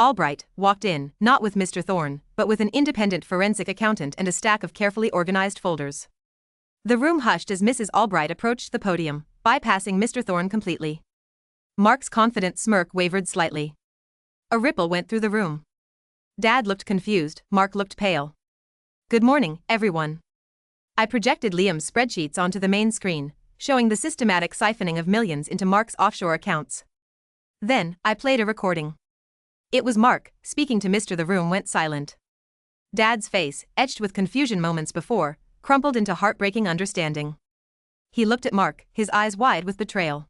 Albright walked in, not with Mr. Thorne, but with an independent forensic accountant and a stack of carefully organized folders. The room hushed as Mrs. Albright approached the podium, bypassing Mr. Thorne completely. Mark's confident smirk wavered slightly. A ripple went through the room. Dad looked confused, Mark looked pale. "Good morning, everyone." I projected Liam's spreadsheets onto the main screen, showing the systematic siphoning of millions into Mark's offshore accounts. Then, I played a recording. It was Mark, speaking to Mr. The room went silent. Dad's face, etched with confusion moments before, crumpled into heartbreaking understanding. He looked at Mark, his eyes wide with betrayal.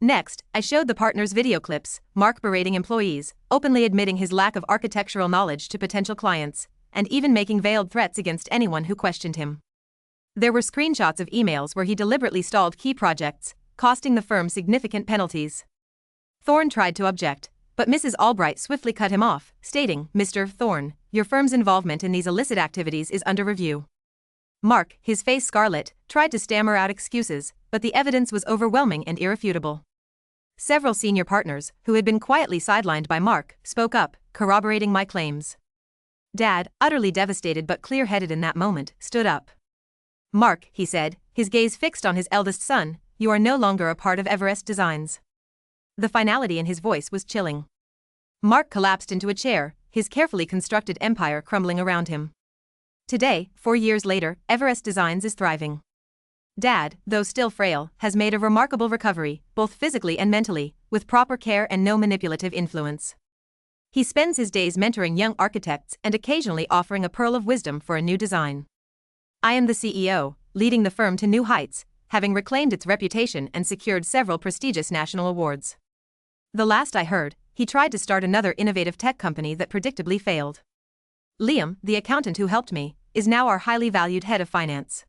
Next, I showed the partners' video clips, Mark berating employees, openly admitting his lack of architectural knowledge to potential clients, and even making veiled threats against anyone who questioned him. There were screenshots of emails where he deliberately stalled key projects, costing the firm significant penalties. Thorne tried to object, but Mrs. Albright swiftly cut him off, stating, "Mr. Thorne, your firm's involvement in these illicit activities is under review." Mark, his face scarlet, tried to stammer out excuses, but the evidence was overwhelming and irrefutable. Several senior partners, who had been quietly sidelined by Mark, spoke up, corroborating my claims. Dad, utterly devastated but clear-headed in that moment, stood up. "Mark," he said, his gaze fixed on his eldest son, "you are no longer a part of Everest Designs." The finality in his voice was chilling. Mark collapsed into a chair, his carefully constructed empire crumbling around him. Today, 4 years later, Everest Designs is thriving. Dad, though still frail, has made a remarkable recovery, both physically and mentally, with proper care and no manipulative influence. He spends his days mentoring young architects and occasionally offering a pearl of wisdom for a new design. I am the CEO, leading the firm to new heights, having reclaimed its reputation and secured several prestigious national awards. The last I heard, he tried to start another innovative tech company that predictably failed. Liam, the accountant who helped me, is now our highly valued head of finance.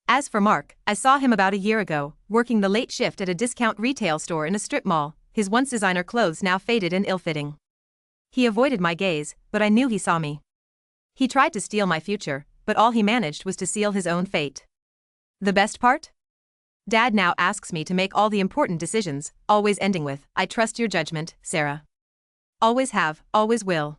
As for Mark, I saw him about a year ago, working the late shift at a discount retail store in a strip mall, his once designer clothes now faded and ill-fitting. He avoided my gaze, but I knew he saw me. He tried to steal my future, but all he managed was to seal his own fate. The best part? Dad now asks me to make all the important decisions, always ending with, "I trust your judgment, Sarah." Always have, always will.